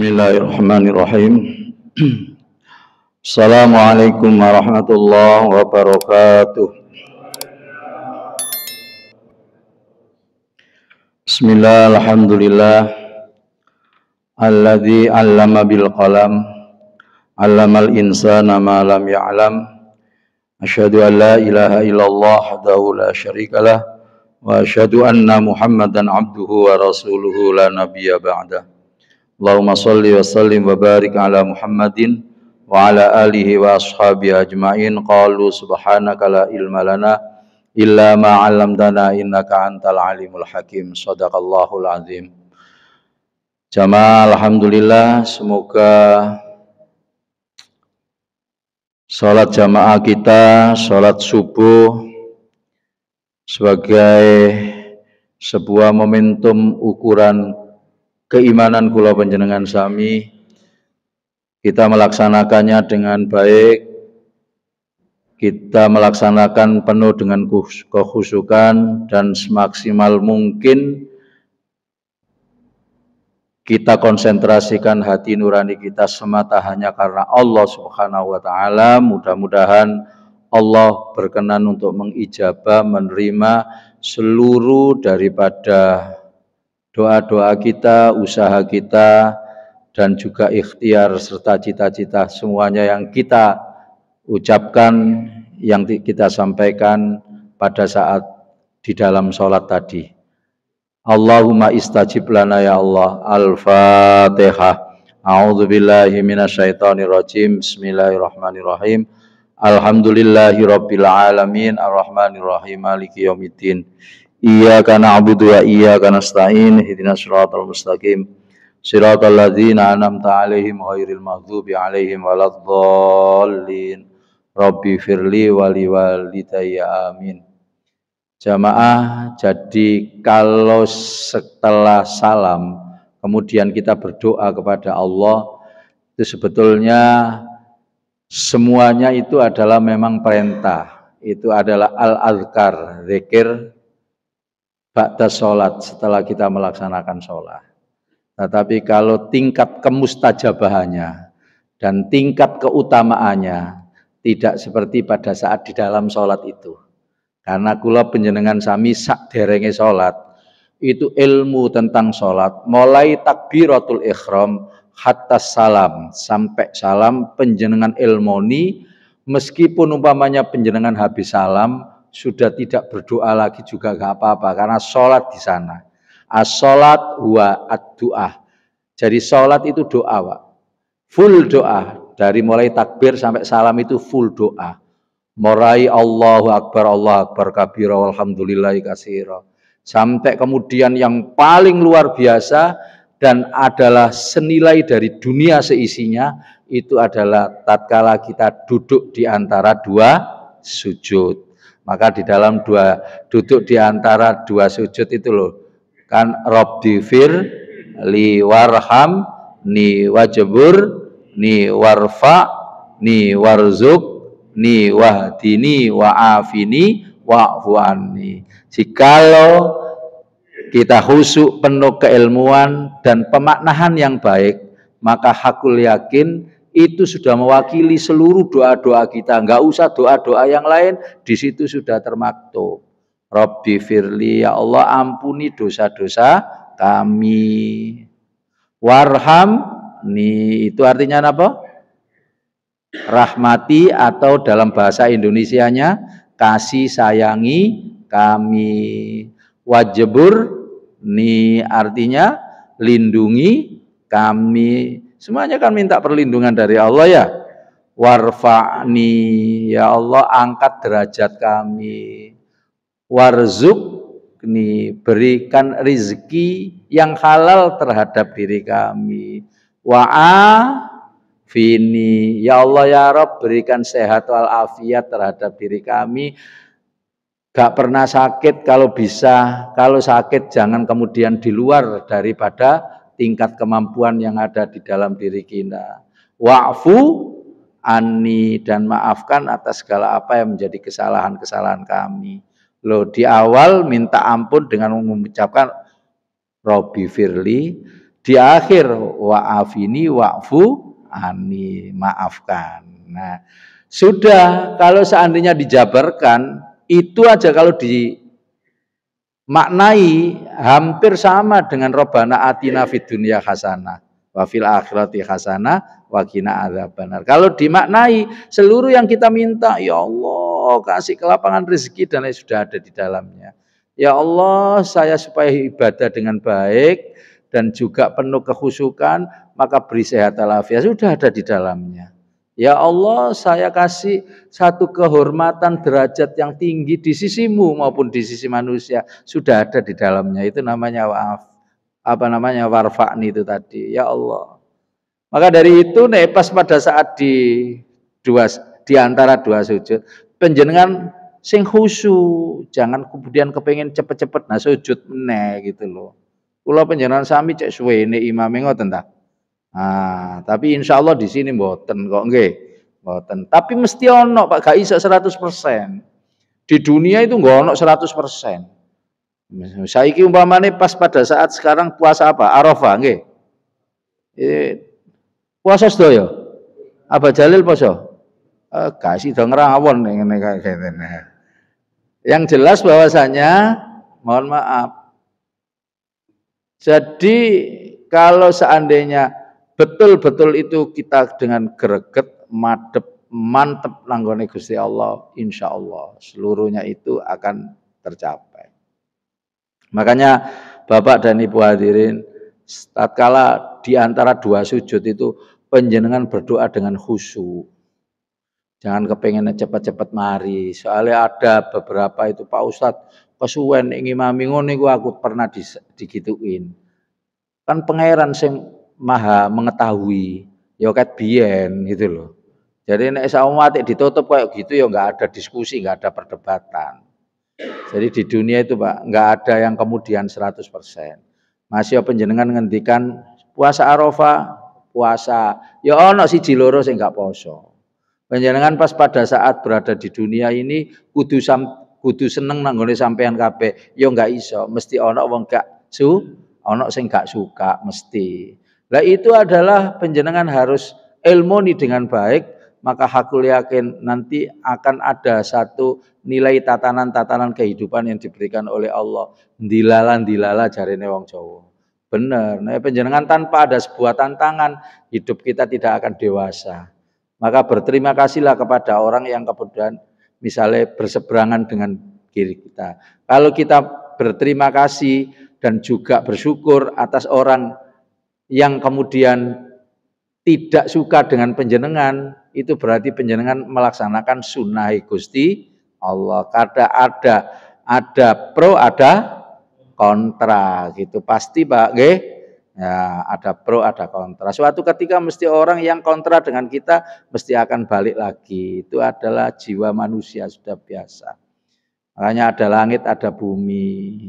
Bismillahirrahmanirrahim. Assalamualaikum warahmatullahi wabarakatuh. Bismillah, alhamdulillah. Alladzi 'allama bil qalam, 'allamal insana ma lam ya'lam. Asyhadu an la ilaha illallah wahdahu la syarikalah wa asyhadu anna Muhammadan 'abduhu wa rasuluhu la nabiyya ba'dah. Allahumma sholli wa sallim wa barik ala Muhammadin wa ala alihi wa ashabihi ajma'in. Qalu subhanaka la ilma lana illa ma 'allamtana innaka antal alimul hakim. Shadaqallahul azim. Jamaah alhamdulillah, semoga salat jamaah kita, salat subuh sebagai sebuah momentum ukuran keimanan kula panjenengan sami, kita melaksanakannya dengan baik, kita melaksanakan penuh dengan kekhusyukan dan semaksimal mungkin kita konsentrasikan hati nurani kita semata hanya karena Allah Subhanahu wa taala. Mudah-mudahan Allah berkenan untuk mengijabah, menerima seluruh daripada doa-doa kita, usaha kita, dan juga ikhtiar serta cita-cita semuanya yang kita ucapkan, yang kita sampaikan pada saat di dalam sholat tadi. Allahumma istajib lana ya Allah. Al-Fatihah. A'udzubillahi minasyaitonirrajim. Bismillahirrahmanirrahim. Alhamdulillahi rabbil alamin. Ar-Rahmanirrahim. Maliki yaumiddin. Iyyaka na'budu wa iyyaka nasta'in. Ihdinas siratal mustaqim. Siratal ladzina an'amta 'alaihim ghairil maghdubi 'alaihim waladdallin. Rabbi firli wa liwalidayya amin. Jamaah, jadi kalau setelah salam kemudian kita berdoa kepada Allah, itu sebetulnya semuanya itu adalah memang perintah. Itu adalah al-azkar, zikir ba'da sholat, setelah kita melaksanakan sholat. Tetapi kalau tingkat kemustajabahannya dan tingkat keutamaannya tidak seperti pada saat di dalam sholat itu. Karena kula panjenengan sami sak derenge sholat, itu ilmu tentang sholat, mulai takbiratul ihram hatta salam, sampai salam penjenengan ilmoni, meskipun umpamanya penjenengan habis salam, sudah tidak berdoa lagi juga gak apa-apa, karena sholat di sana. As-sholat huwa ad-du'ah. Jadi sholat itu doa, Pak. Full doa. Dari mulai takbir sampai salam itu full doa. Morai Allahu Akbar kabira walhamdulillahi katsira. Sampai kemudian yang paling luar biasa dan adalah senilai dari dunia seisinya, itu adalah tatkala kita duduk di antara dua sujud. Maka di dalam duduk di antara dua sujud itu loh, kan Rabbighfir li warham ni wajbur ni warfa ni warzuk ni wahdini wa'afini wa'fu anni. Jikalau kita khusyuk penuh keilmuan dan pemaknaan yang baik, maka hakul yakin itu sudah mewakili seluruh doa-doa kita. Enggak usah doa-doa yang lain, di situ sudah termaktub. Rabbi firli, ya Allah ampuni dosa-dosa kami. Warham, nih itu artinya apa? Rahmati, atau dalam bahasa Indonesianya kasih sayangi kami. Wajibur, nih artinya lindungi kami. Semuanya kan minta perlindungan dari Allah ya. Warfa'ni, ya Allah angkat derajat kami. Warzukni, berikan rizki yang halal terhadap diri kami. Wa'afini, ya Allah ya Rabb berikan sehat walafiat terhadap diri kami. Gak pernah sakit kalau bisa, kalau sakit jangan kemudian di luar daripada tingkat kemampuan yang ada di dalam diri kita. Wa'fu anni, dan maafkan atas segala apa yang menjadi kesalahan-kesalahan kami. Loh, di awal minta ampun dengan mengucapkan Rabbi firli, Di akhir wa'afini wa'fu ani, maafkan. Nah, sudah kalau seandainya dijabarkan itu aja, kalau dimaknai hampir sama dengan Robbana atina fid dunya hasanah wa fil akhirati hasanah wa qina adzabannar. Kalau dimaknai seluruh yang kita minta, ya Allah kasih kelapangan rezeki dan sudah ada di dalamnya. Ya Allah, saya supaya ibadah dengan baik dan juga penuh kekhusyukan, maka beri sehat walafiat, sudah ada di dalamnya. Ya Allah, saya kasih satu kehormatan derajat yang tinggi di sisimu maupun di sisi manusia, sudah ada di dalamnya. Itu namanya warfa'ni itu tadi. Ya Allah. Maka dari itu nih, pas pada saat di antara dua sujud, penjenengan sing khusyuk, jangan kemudian kepengen cepet-cepet nah sujud meneh gitu loh. Kula penjenengan sami cek suwene imame ngoten ta. Nah, tapi insya Allah di sini mboten kok nggih. Mboten. Tapi mesti ono Pak, gak iso 100%. Di dunia itu nggak ono 100%. Saiki umpamane pas pada saat sekarang puasa apa? Arafah nggih. Puasa sedaya. Abah Jalil poso. Kasih dong rawon ngene kayak. Yang jelas bahwasanya mohon maaf. Jadi kalau seandainya betul-betul itu kita dengan greget, madep, mantep nanggone Gusti Allah, insya Allah seluruhnya itu akan tercapai. Makanya Bapak dan Ibu hadirin, tatkala di antara dua sujud itu panjenengan berdoa dengan khusyuk. Jangan kepengen cepat-cepat mari. Soalnya ada beberapa itu Pak Ustadz kesuwen ngimami ngono niku aku pernah digituin. Kan pangeran sing maha mengetahui, ya ket biyen gitu loh. Jadi nek saumatik ditutup kayak gitu ya enggak ada diskusi, enggak ada perdebatan. Jadi di dunia itu Pak, enggak ada yang kemudian 100%. Masih panjenengan ngendikan puasa Arafah, puasa ya ono siji loro sing enggak poso. Panjenengan pas pada saat berada di dunia ini kudu seneng nanggone sampean kabeh, ya enggak iso, mesti ono wong gak ono sing gak suka mesti. Lah itu adalah panjenengan harus ilmoni dengan baik, maka hakul yakin nanti akan ada satu nilai tatanan-tatanan kehidupan yang diberikan oleh Allah. Dilala jarene wong Jawa. Bener, nah panjenengan tanpa ada sebuah tantangan, hidup kita tidak akan dewasa. Maka berterima kasihlah kepada orang yang kemudian misalnya berseberangan dengan diri kita. Kalau kita berterima kasih dan juga bersyukur atas orang yang kemudian tidak suka dengan panjenengan, itu berarti panjenengan melaksanakan sunnah Gusti Allah. Kada ada pro, ada kontra gitu. Pasti Pak nggih. Ya, ada pro, ada kontra. Suatu ketika mesti orang yang kontra dengan kita mesti akan balik lagi. Itu adalah jiwa manusia, sudah biasa. Makanya ada langit, ada bumi.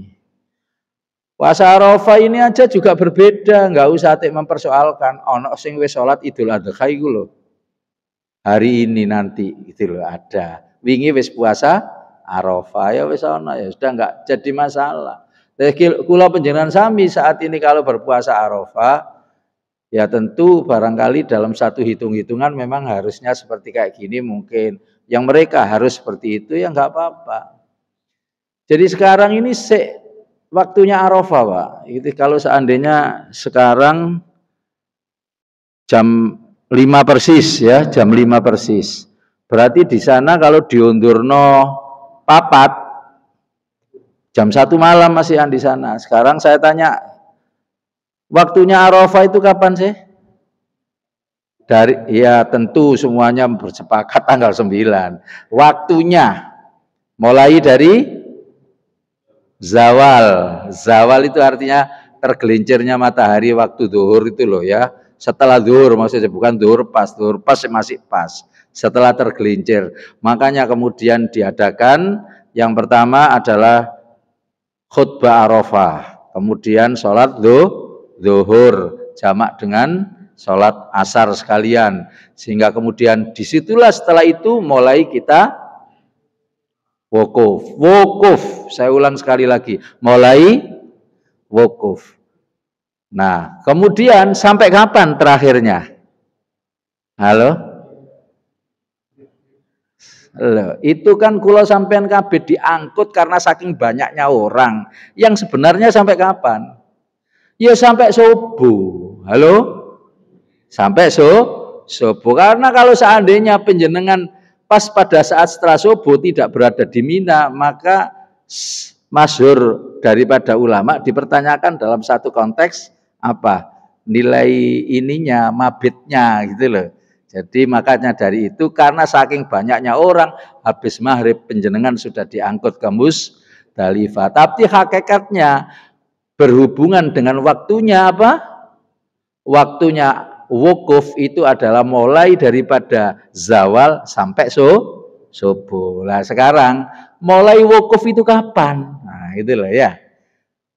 Puasa Arafah ini aja juga berbeda, nggak usah mempersoalkan. Ono sing wis salat Idul Adha iku lho. Hari ini nanti itu loh ada. Wingi wis puasa Arafah ya wis ono ya sudah nggak jadi masalah. Kula panjenengan sami saat ini kalau berpuasa Arafah, ya tentu barangkali dalam satu hitung-hitungan memang harusnya seperti kayak gini mungkin. Yang mereka harus seperti itu ya nggak apa-apa. Jadi sekarang ini waktunya Arafah Pak. Itu kalau seandainya sekarang jam 5 persis ya, jam 5 persis. Berarti di sana kalau diundurno papat, jam 1 malam masih di sana. Sekarang saya tanya, waktunya Arafah itu kapan sih? Ya tentu semuanya bersepakat tanggal 9. Waktunya mulai dari zawal. Zawal itu artinya tergelincirnya matahari waktu zuhur itu loh ya. Setelah zuhur, maksudnya bukan zuhur pas masih pas. Setelah tergelincir. Makanya kemudian diadakan yang pertama adalah khutbah Arafah, kemudian sholat zuhur jamak dengan sholat asar sekalian, sehingga kemudian disitulah setelah itu mulai kita wukuf. Saya ulang sekali lagi, mulai wukuf. Nah, kemudian sampai kapan terakhirnya? Halo? Loh, itu kan kula sampean kabeh diangkut karena saking banyaknya orang. Yang sebenarnya sampai kapan? Ya sampai subuh. Halo? Sampai subuh. Karena kalau seandainya penjenengan pas pada saat setelah subuh tidak berada di Mina, maka masyhur daripada ulama dipertanyakan dalam satu konteks apa? Nilai ininya, mabitnya gitu loh. Jadi makanya dari itu karena saking banyaknya orang habis maghrib penjenengan sudah diangkut ke Musdalifah. Tapi hakikatnya berhubungan dengan waktunya apa? Waktunya wukuf itu adalah mulai daripada zawal sampai subuh. Nah sekarang mulai wukuf itu kapan? Nah itu loh ya.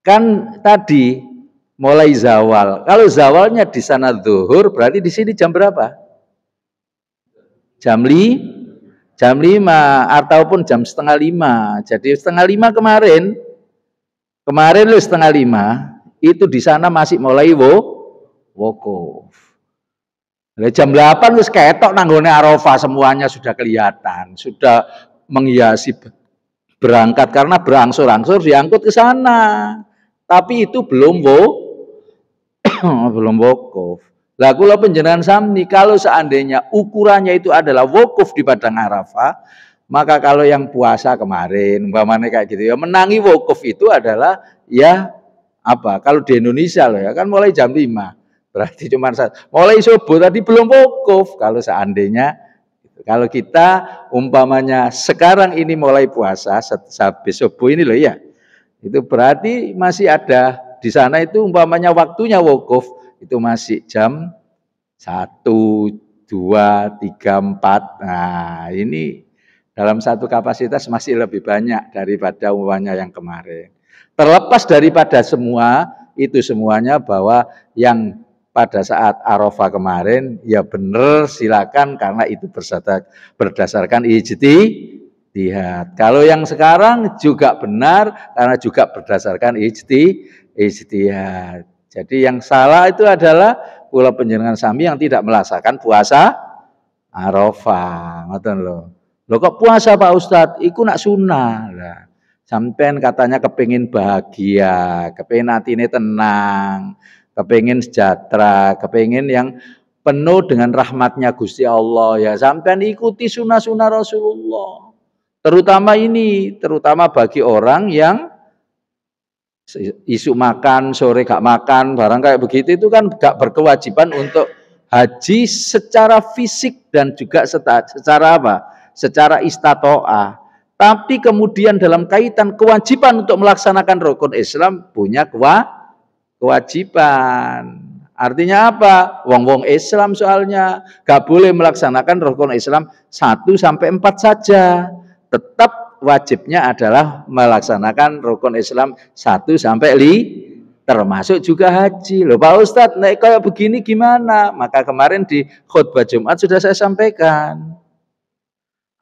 Kan tadi mulai zawal. Kalau zawalnya di sana zuhur, berarti di sini jam berapa? Jam 5 ataupun jam setengah 5. Jadi setengah 5 kemarin loh setengah 5 itu di sana masih mulai wukuf. Jam 8 wis ketok nanggone Arafah semuanya sudah kelihatan, sudah menghiasi berangkat karena berangsur-angsur diangkut ke sana. Tapi itu belum wukuf. Lah kula panjenengan sami kalau seandainya ukurannya itu adalah wukuf di Padang Arafah, maka kalau yang puasa kemarin umpamanya kayak gitu ya menangi wukuf itu adalah ya apa? Kalau di Indonesia loh ya kan mulai jam 5. Berarti cuma mulai subuh tadi belum wukuf kalau seandainya kalau kita umpamanya sekarang ini mulai puasa habis subuh ini loh ya. Itu berarti masih ada di sana itu umpamanya waktunya wukuf itu masih jam 1, 2, 3, 4. Nah, ini dalam satu kapasitas masih lebih banyak daripada umpamanya yang kemarin. Terlepas daripada semua itu semuanya bahwa yang pada saat Arafah kemarin ya benar silakan karena itu berdasarkan ijtihad. Kalau yang sekarang juga benar karena juga berdasarkan ijtihad. Jadi yang salah itu adalah kula panjenengan sami yang tidak melaksanakan puasa Arafah. Ngoten lho. Lho kok puasa Pak Ustadz? Iku nak sunah. Lah, sampean katanya kepengin bahagia, kepengin atine tenang, kepengin sejahtera, kepengin yang penuh dengan rahmatnya Gusti Allah. Ya sampean ikuti sunah-sunah Rasulullah. Terutama bagi orang yang isu makan, sore gak makan, barang kayak begitu itu kan gak berkewajiban untuk haji secara fisik dan juga secara apa? Secara istatoah. Tapi kemudian dalam kaitan kewajiban untuk melaksanakan rukun Islam punya kewajiban. Artinya apa? Wong-wong Islam soalnya gak boleh melaksanakan rukun Islam 1 sampai 4 saja. Tetap wajibnya adalah melaksanakan rukun Islam 1 sampai 5 termasuk juga haji. Loh Pak Ustadz, nek kayak begini gimana? Maka kemarin di khutbah Jumat sudah saya sampaikan.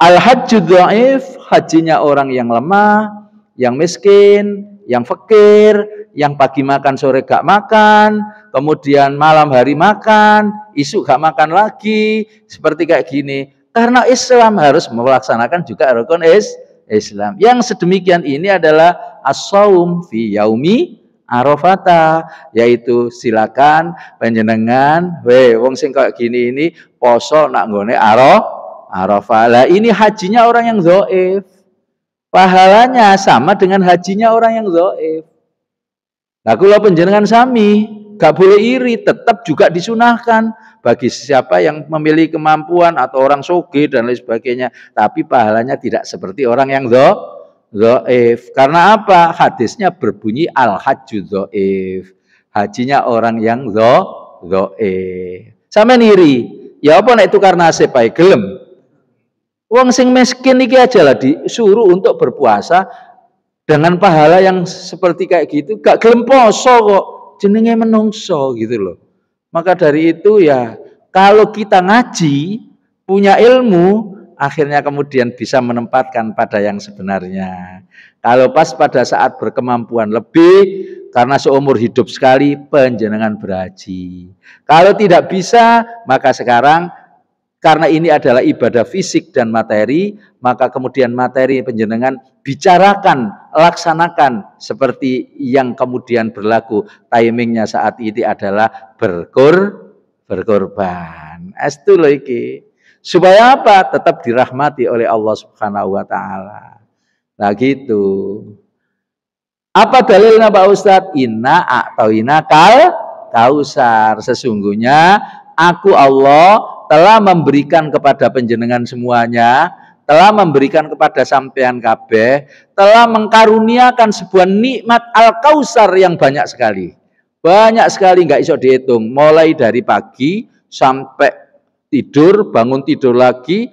Al-hajju dhaif, hajinya orang yang lemah, yang miskin, yang fakir, yang pagi makan sore gak makan, kemudian malam hari makan, isu gak makan lagi, seperti kayak gini. Karena Islam harus melaksanakan juga rukun Islam. Yang sedemikian ini adalah as-shaum fi yaumi Arafata, yaitu silakan panjenengan wong sing kayak gini ini poso nak nggone Arafah. Lah ini hajinya orang yang dhaif. Pahalanya sama dengan hajinya orang yang dhaif. Lah kula panjenengan sami gak boleh iri, tetap juga disunahkan bagi siapa yang memiliki kemampuan atau orang sugih dan lain sebagainya, tapi pahalanya tidak seperti orang yang dhaif. Karena apa? Hadisnya berbunyi al-hajju dhaif. Hajinya orang yang dhaif. Sampeyan iri, ya apa nek tukar nasib ae gelem. Wong sing miskin iki aja lah disuruh untuk berpuasa dengan pahala yang seperti kayak gitu, gak gelem poso kok, jenenge menungso gitu loh. Maka dari itu ya kalau kita ngaji punya ilmu akhirnya kemudian bisa menempatkan pada yang sebenarnya. Kalau pas pada saat berkemampuan lebih, karena seumur hidup sekali panjenengan berhaji. Kalau tidak bisa, maka sekarang karena ini adalah ibadah fisik dan materi, maka kemudian materi panjenengan bicarakan, laksanakan seperti yang kemudian berlaku. Timingnya saat ini adalah berkorban. Estu loh iki. Supaya apa? Tetap dirahmati oleh Allah Subhanahu wa taala. Nah gitu. Apa dalilnya Pak Ustadz? Inna a'tawina kausar. Sesungguhnya aku Allah telah memberikan kepada panjenengan semuanya, telah memberikan kepada sampean kabeh, telah mengkaruniakan sebuah nikmat al-kausar yang banyak sekali. Banyak sekali, nggak iso dihitung. Mulai dari pagi sampai tidur, bangun tidur lagi,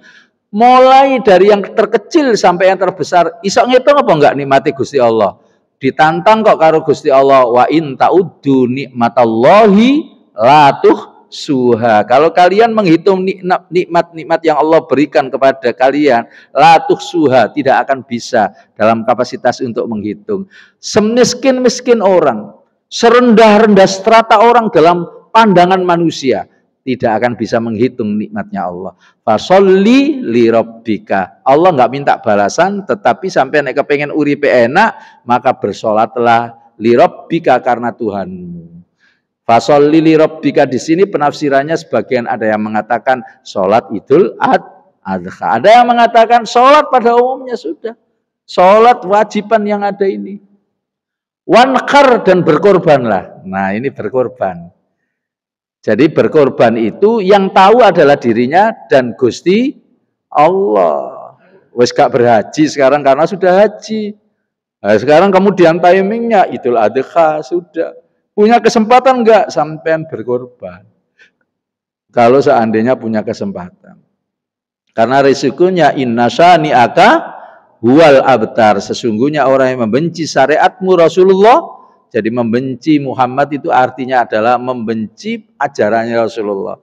mulai dari yang terkecil sampai yang terbesar. Iso ngitung apa enggak nikmati Gusti Allah? Ditantang kok karo Gusti Allah, wa in ta'uddu nikmatallahi la tuhsuha. Kalau kalian menghitung nikmat-nikmat yang Allah berikan kepada kalian, la tuhsuha, tidak akan bisa dalam kapasitas untuk menghitung. Semiskin-miskin orang, serendah-rendah strata orang dalam pandangan manusia, tidak akan bisa menghitung nikmatnya Allah. Fasholli li rabbika. Allah nggak minta balasan, tetapi sampai nek kepengen uripe enak, maka bersolatlah li rabbika karena Tuhanmu. Fasholli li rabbika di sini penafsirannya sebagian ada yang mengatakan sholat Idul Adha. Ada yang mengatakan sholat pada umumnya sudah. Sholat wajiban yang ada ini. Wankar dan berkorbanlah. Nah ini berkorban. Jadi berkorban itu yang tahu adalah dirinya dan Gusti Allah. Wes gak berhaji sekarang karena sudah haji. Nah, sekarang kemudian timingnya Idul Adha sudah. Punya kesempatan enggak sampean berkorban? Kalau seandainya punya kesempatan. Karena risikonya inna syani'aka huwal abtar. Sesungguhnya orang yang membenci syariatmu Rasulullah, jadi membenci Muhammad itu artinya adalah membenci ajarannya Rasulullah.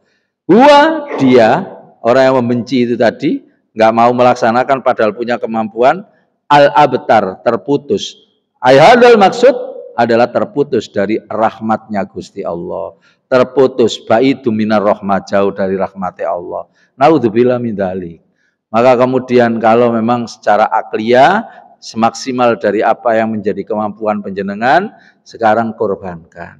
Dia, orang yang membenci itu tadi, nggak mau melaksanakan padahal punya kemampuan, al-abtar, terputus. Ayhadal maksud adalah terputus dari rahmatnya Gusti Allah. Terputus, baidu minar rahmat, jauh dari rahmatnya Allah. Naudzubillah min dzalik. Maka kemudian kalau memang secara akliyah, semaksimal dari apa yang menjadi kemampuan panjenengan, sekarang korbankan.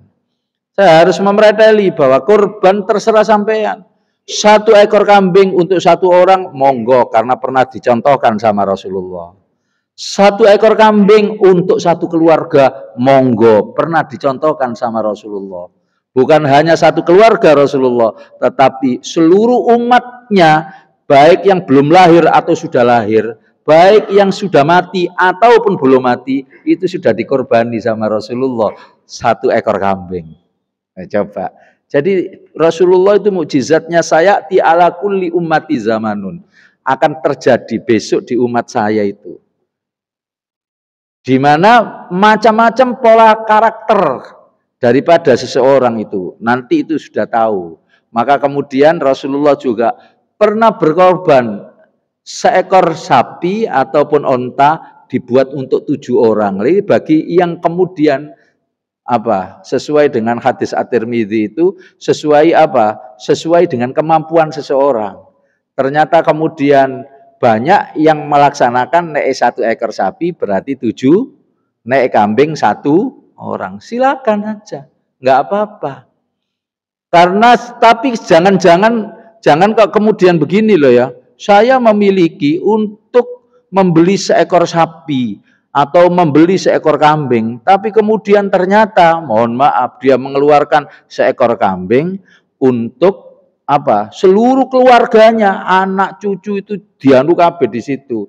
Saya harus memreteli bahwa korban terserah sampean. 1 ekor kambing untuk 1 orang, monggo, karena pernah dicontohkan sama Rasulullah. 1 ekor kambing untuk 1 keluarga, monggo, pernah dicontohkan sama Rasulullah. Bukan hanya 1 keluarga Rasulullah, tetapi seluruh umatnya, baik yang belum lahir atau sudah lahir, baik yang sudah mati ataupun belum mati, itu sudah dikorbani sama Rasulullah 1 ekor kambing. Nah, coba. Jadi Rasulullah itu mukjizatnya, saya ti ala kulli ummati zamanun. Akan terjadi besok di umat saya itu. Di mana macam-macam pola karakter daripada seseorang itu. Nanti itu sudah tahu. Maka kemudian Rasulullah juga pernah berkorban. Seekor sapi ataupun onta dibuat untuk 7 orang. Jadi bagi yang kemudian sesuai dengan hadis At-Tirmidzi itu sesuai dengan kemampuan seseorang. Ternyata kemudian banyak yang melaksanakan nek 1 ekor sapi berarti 7, nek kambing 1 orang. Silakan aja, nggak apa-apa. Karena tapi jangan kok kemudian begini loh ya. Saya memiliki untuk membeli seekor sapi atau membeli seekor kambing, tapi kemudian ternyata, mohon maaf, dia mengeluarkan seekor kambing untuk seluruh keluarganya, anak cucu itu dianu kabeh di situ.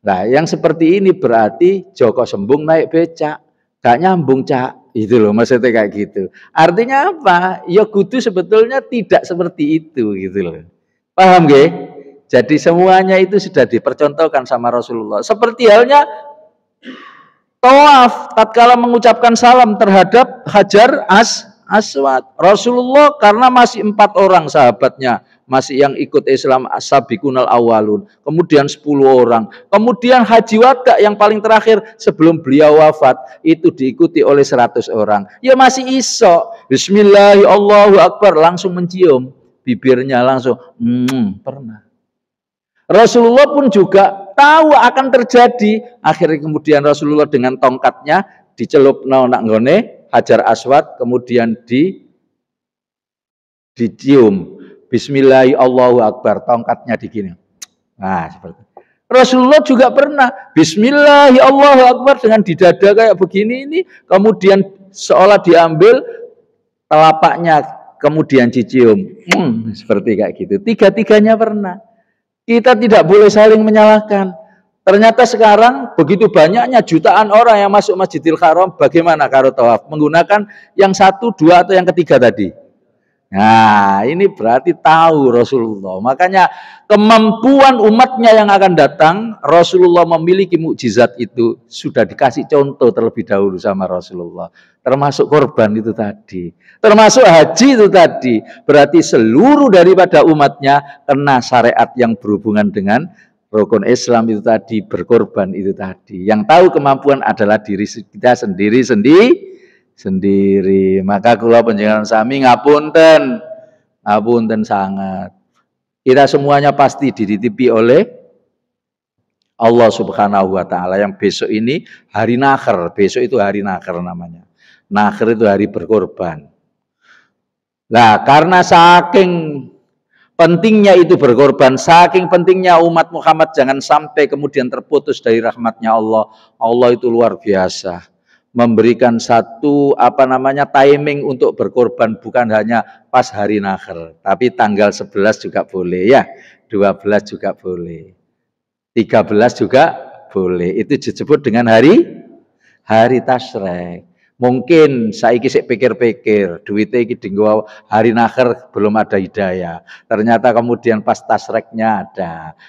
Nah, yang seperti ini berarti Joko Sembung naik becak, gak nyambung cak, itu loh maksudnya kayak gitu. Artinya apa? Ya kudu sebetulnya tidak seperti itu gitu loh. Paham gak? Jadi semuanya itu sudah dipercontohkan sama Rasulullah. Seperti halnya tawaf tatkala mengucapkan salam terhadap Hajar Aswad. Rasulullah karena masih 4 orang sahabatnya masih yang ikut Islam as-sabiqunal awalun, kemudian 10 orang, kemudian haji wada yang paling terakhir sebelum beliau wafat itu diikuti oleh 100 orang. Ya masih iso, bismillahirrahmanirrahim, Allahu akbar, langsung mencium bibirnya langsung, pernah. Rasulullah pun juga tahu akan terjadi. Akhirnya kemudian Rasulullah dengan tongkatnya dicelup nak nggone Hajar Aswad, kemudian dicium. Bismillahirrahmanirrahim, Allahu akbar, tongkatnya digini. Nah, seperti itu. Rasulullah juga pernah Bismillahirrahmanirrahim, Allahu akbar dengan di dada kayak begini ini, kemudian seolah diambil telapaknya kemudian dicium. Seperti kayak gitu. Tiga-tiganya pernah. Kita tidak boleh saling menyalahkan. Ternyata sekarang begitu banyaknya jutaan orang yang masuk Masjidil Haram, bagaimana karo tawaf? Menggunakan yang 1, 2 atau yang ketiga tadi? Nah, ini berarti tahu Rasulullah. Makanya kemampuan umatnya yang akan datang, Rasulullah memiliki mukjizat itu sudah dikasih contoh terlebih dahulu sama Rasulullah. Termasuk korban itu tadi, termasuk haji itu tadi. Berarti seluruh daripada umatnya kena syariat yang berhubungan dengan rukun Islam itu tadi, berkorban itu tadi. Yang tahu kemampuan adalah diri kita sendiri. Maka kula panjenengan sami ngapunten sangat. Kita semuanya pasti dititipi oleh Allah Subhanahu wa taala yang besok ini hari nakhir. Besok itu hari nakhir namanya. Nakhir itu hari berkorban. Nah, karena saking pentingnya itu berkorban, saking pentingnya umat Muhammad jangan sampai kemudian terputus dari rahmatnya Allah. Allah itu luar biasa. Memberikan satu timing untuk berkorban, bukan hanya pas hari nakhir, tapi tanggal 11 juga boleh ya, 12 juga boleh, 13 juga boleh. Itu disebut dengan hari tasyrik. Mungkin saiki sik pikir-pikir, duitnya iki dienggo hari nakhir belum ada hidayah. Ternyata kemudian pas tasreknya ada.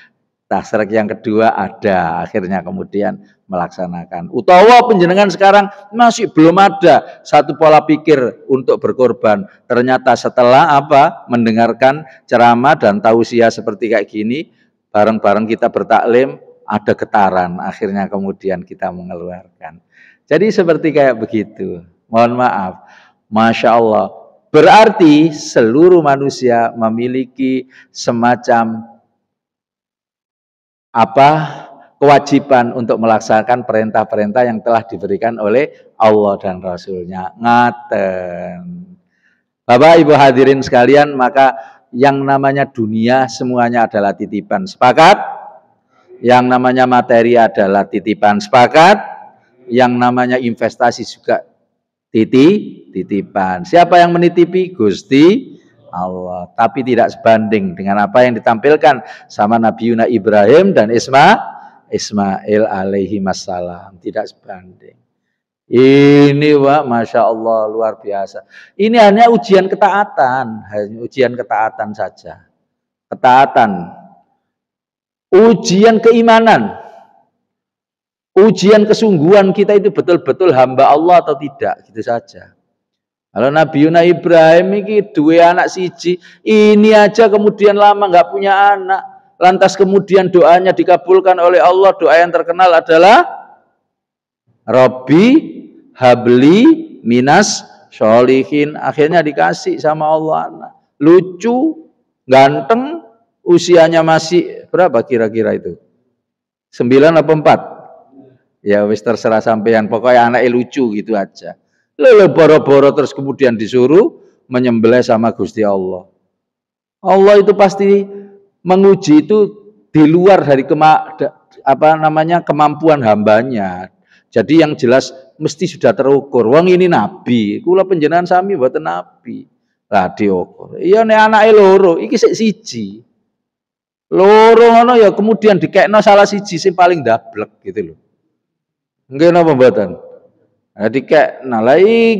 Tasrek yang kedua ada, akhirnya kemudian melaksanakan. Utawa penjenengan sekarang masih belum ada satu pola pikir untuk berkorban. Ternyata setelah mendengarkan ceramah dan tausiah seperti kayak gini, bareng-bareng kita bertaklim, ada getaran, akhirnya kemudian kita mengeluarkan. Jadi seperti kayak begitu. Mohon maaf. Masya Allah. Berarti seluruh manusia memiliki semacam kewajiban untuk melaksanakan perintah-perintah yang telah diberikan oleh Allah dan Rasul-Nya. Ngaten. Bapak Ibu hadirin sekalian, maka yang namanya dunia semuanya adalah titipan. Sepakat? Yang namanya materi adalah titipan. Sepakat? Yang namanya investasi juga titipan. Siapa yang menitipi? Gusti Allah. Tapi tidak sebanding dengan apa yang ditampilkan sama Nabi Ibrahim dan Ismail alaihi wassalam. Tidak sebanding. Ini Masya Allah luar biasa. Ini hanya ujian ketaatan. Hanya ujian ketaatan saja. Ketaatan. Ujian keimanan. Ujian kesungguhan kita itu betul-betul hamba Allah atau tidak, gitu saja. Kalau Nabi Ibrahim ini dua anak siji, ini aja kemudian lama nggak punya anak, lantas kemudian doanya dikabulkan oleh Allah. Doa yang terkenal adalah Rabbi habli minas sholihin. Akhirnya dikasih sama Allah anak, lucu, ganteng, usianya masih berapa kira-kira itu? 9 apa 4? Ya wis terserah sampean, pokoknya anaknya lucu gitu aja. Lalu boro-boro terus kemudian disuruh menyembelih sama Gusti Allah. Allah itu pasti menguji itu di luar dari kemampuan hambanya. Jadi yang jelas mesti sudah terukur. Wong ini nabi, kula panjenengan sami mboten nabi. Lah diukur. Iya nek anake loro, iki sik siji. Loro ngono ya kemudian dikekno salah siji sing paling dablek gitu loh. Nggih napa mboten? Jadi kayak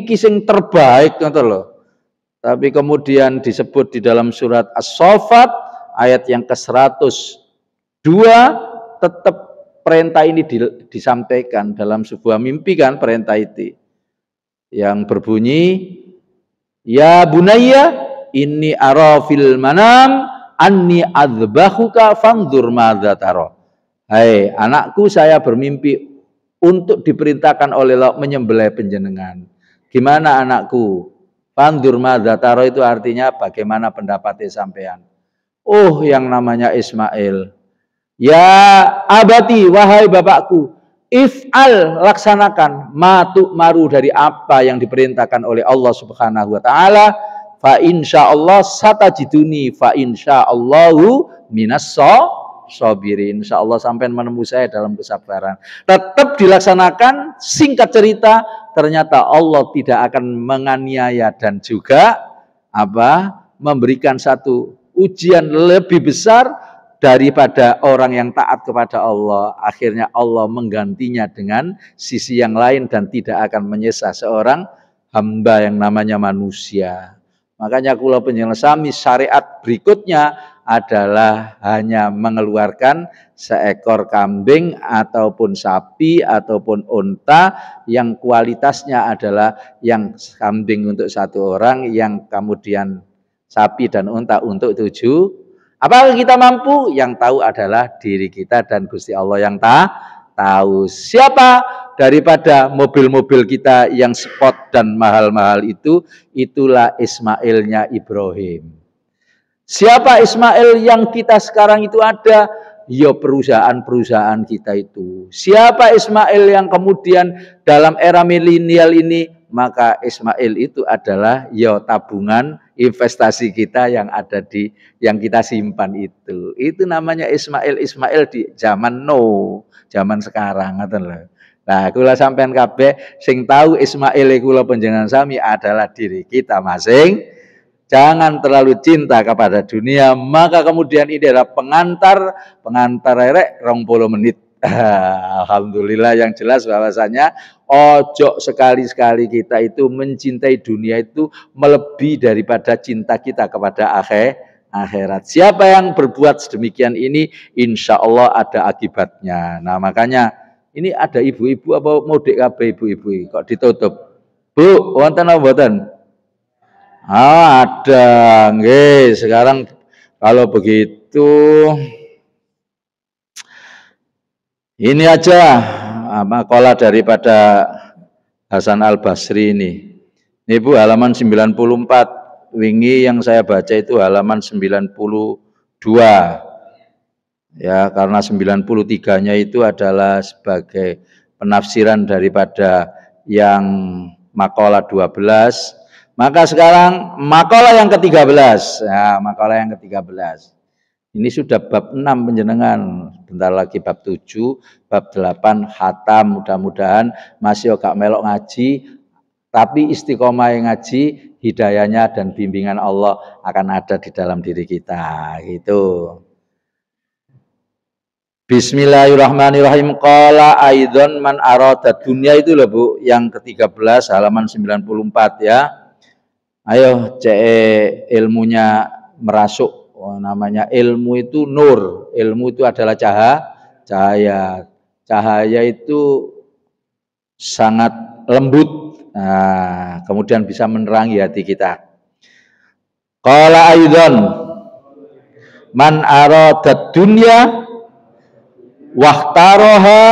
iki sing terbaik ngoten lho. Tapi kemudian disebut di dalam surat As-Saffat ayat yang ke-102 tetap perintah ini disampaikan dalam sebuah mimpi kan, perintah itu yang berbunyi ya bunayya inni ara fil manam anni adzbahuka fanzur madza tara. Hai anakku, saya bermimpi untuk diperintahkan oleh Allah menyembelih panjenengan. Gimana anakku? Fanzur madza tara itu artinya bagaimana pendapatnya sampean. Oh, yang namanya Ismail. Ya abati, wahai bapakku, if'al, laksanakan matu maru dari apa yang diperintahkan oleh Allah Subhanahu wa taala. Fa insyaallah satajiduni fa insyaallahu minas sabirin. Insyaallah sampai menemui saya dalam kesabaran. Tetap dilaksanakan. Singkat cerita, ternyata Allah tidak akan menganiaya dan juga memberikan satu ujian lebih besar daripada orang yang taat kepada Allah. Akhirnya Allah menggantinya dengan sisi yang lain dan tidak akan menyiksa seorang hamba yang namanya manusia. Makanya kula penjelasan syariat berikutnya adalah hanya mengeluarkan seekor kambing ataupun sapi ataupun unta yang kualitasnya adalah yang kambing untuk satu orang, yang kemudian sapi dan unta untuk 7. Apakah kita mampu? Yang tahu adalah diri kita dan Gusti Allah yang tahu. Siapa daripada mobil-mobil kita yang sport dan mahal-mahal itu? Itulah Ismailnya Ibrahim. Siapa Ismail yang kita sekarang itu ada? Ya perusahaan-perusahaan kita itu. Siapa Ismail yang kemudian dalam era milenial ini? Maka Ismail itu adalah ya tabungan investasi kita yang ada di yang kita simpan itu. Itu namanya Ismail di zaman zaman sekarang ngoten lho. Nah, kula sampean kabeh sing tahu Ismail kula panjenengan sami adalah diri kita masing. Jangan terlalu cinta kepada dunia, maka kemudian ini adalah pengantar rek 20 menit. Alhamdulillah, yang jelas bahwasanya ojo sekali-sekali kita itu mencintai dunia itu melebihi daripada cinta kita kepada akhirat. Siapa yang berbuat sedemikian ini, insya Allah ada akibatnya. Nah makanya ini ada ibu-ibu apa mudik kabeh ibu-ibu kok ditutup. Bu, wonten apa mboten? Ada, nggih. Sekarang kalau begitu ini aja makalah daripada Hasan Al-Basri ini. Ini Bu halaman 94. Wingi yang saya baca itu halaman 92. Ya, karena 93-nya itu adalah sebagai penafsiran daripada yang makalah 12. Maka sekarang makalah yang ke-13. Ya, makalah yang ke-13. Ini sudah bab 6 panjenengan, bentar lagi bab 7, bab 8 khatam. Mudah-mudahan masih gak melok ngaji, tapi istiqomah yang ngaji, hidayahnya dan bimbingan Allah akan ada di dalam diri kita. Gitu. Bismillahirrahmanirrahim. Qala aidon man arada dunia itu loh Bu, yang ke-13 halaman 94 ya. Ayo cek ilmunya merasuk. Namanya ilmu itu nur. Ilmu itu adalah cahaya. Cahaya itu sangat lembut. Nah, kemudian bisa menerangi hati kita. Qala aidan man arada dunya wahtaroha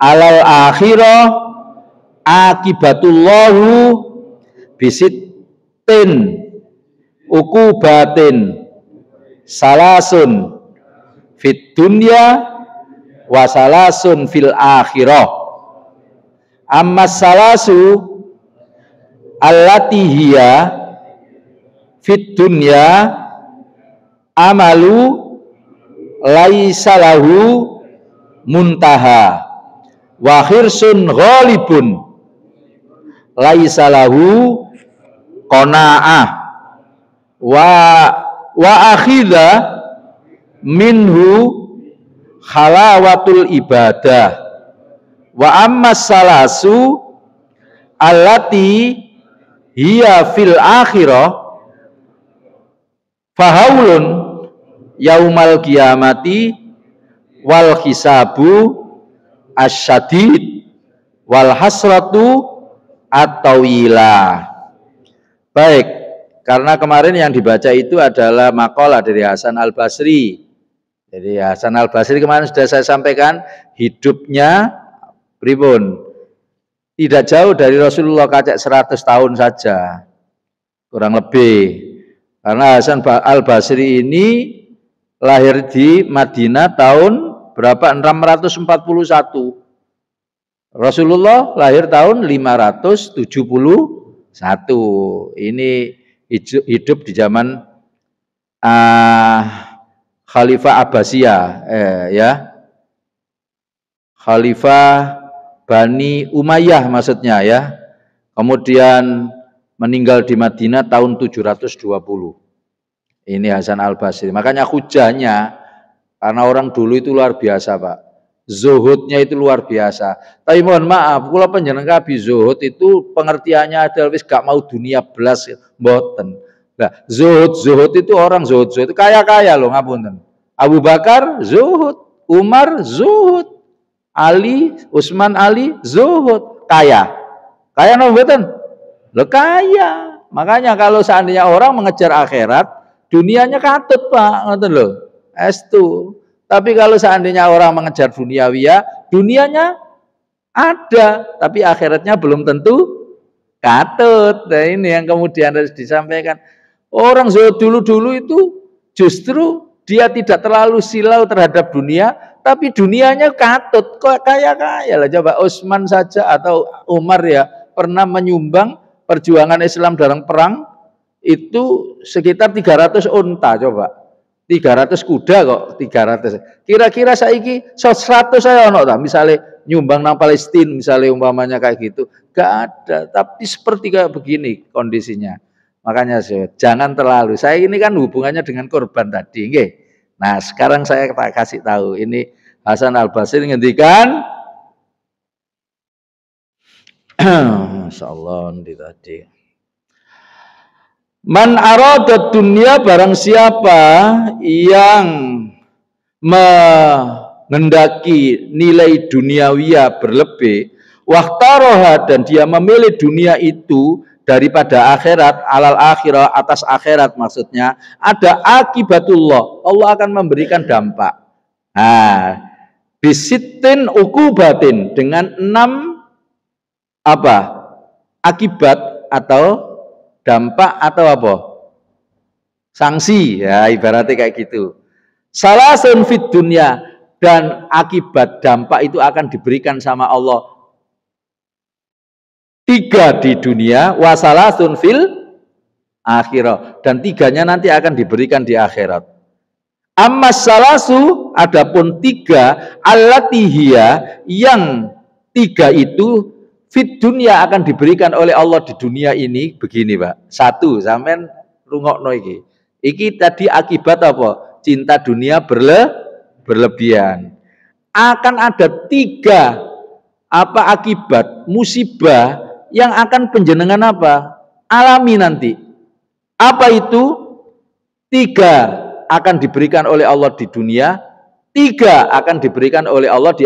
alal akhirah akibatullahu bisitin ukubatin salasun fit dunya wa salasun fil akhirah. Amma salasu allati hiya fit dunya amalu laisa lahu muntaha wa khirsun ghalibun laisa lahu qanaah wa akhidha minhu halawatul ibadah wa amma salasu allati hiya fil akhirah fahaulun yaumal qiyamati wal hisabu asyadid wal hasratu at-tawilah. Baik, Karena kemarin yang dibaca itu adalah makalah dari Hasan Al-Basri. Jadi Hasan Al-Basri kemarin sudah saya sampaikan hidupnya pripun. Tidak jauh dari Rasulullah kacek 100 tahun saja. Kurang lebih. Karena Hasan Al-Basri ini lahir di Madinah tahun berapa? 641. Rasulullah lahir tahun 571. Ini hidup di zaman Khalifah Abbasiyah, ya, Khalifah Bani Umayyah maksudnya ya. Kemudian meninggal di Madinah tahun 720. Ini Hasan Al-Basri. Makanya hujahnya, karena orang dulu itu luar biasa Pak. Zuhudnya itu luar biasa. Tapi mohon maaf, kula panjenengan kabi zuhud itu pengertiannya adalah wis gak mau dunia belas, mboten. Nah, zuhud itu orang zuhud itu kaya-kaya loh, ngapunten. Abu Bakar zuhud, Umar zuhud, Ali, Utsman Ali zuhud, kaya. Kaya no mboten? Loh kaya. Makanya kalau seandainya orang mengejar akhirat, dunianya katut Pak, ngoten lho. Estu. Tapi kalau seandainya orang mengejar duniawiya, dunianya ada, tapi akhiratnya belum tentu katut. Nah ini yang kemudian harus disampaikan. Orang zuhud dulu-dulu itu justru dia tidak terlalu silau terhadap dunia, tapi dunianya katut. Kok kaya-kaya lah. Coba Utsman saja atau Umar ya pernah menyumbang perjuangan Islam dalam perang itu sekitar 300 unta coba. 300 kuda kok 300. Kira-kira saiki 100 saya ono ta misalnya nyumbang nang Palestina misalnya umpamanya kayak gitu. Gak ada, tapi seperti kayak begini kondisinya. Makanya jangan terlalu. Saya ini kan hubungannya dengan korban tadi, nggih. Nah, sekarang saya kasih tahu ini Hasan Al-Basri ngendikan masyaallah nanti tadi. Man arada dunia, barang siapa yang menghendaki nilai duniawiyah berlebih, waqtaroha, dan dia memilih dunia itu daripada akhirat, alal akhirah, atas akhirat maksudnya, ada akibatullah, Allah akan memberikan dampak. Nah, bisitin ukubatin, dengan 6 apa? Akibat atau dampak atau apa? Sanksi, ya ibaratnya kayak gitu. Salasun fid dunya, dan akibat dampak itu akan diberikan sama Allah 3 di dunia, wasalasun fil akhirah, dan 3-nya nanti akan diberikan di akhirat. Ammas salasu, adapun 3 allatihia, yang 3 itu fit dunia akan diberikan oleh Allah di dunia ini begini Pak. 1, sampean rungokno iki. Iki tadi akibat apa? Cinta dunia berlebihan. Akan ada 3 apa akibat musibah yang akan penjenengan apa? Alami nanti. Apa itu? 3 akan diberikan oleh Allah di dunia, 3 akan diberikan oleh Allah di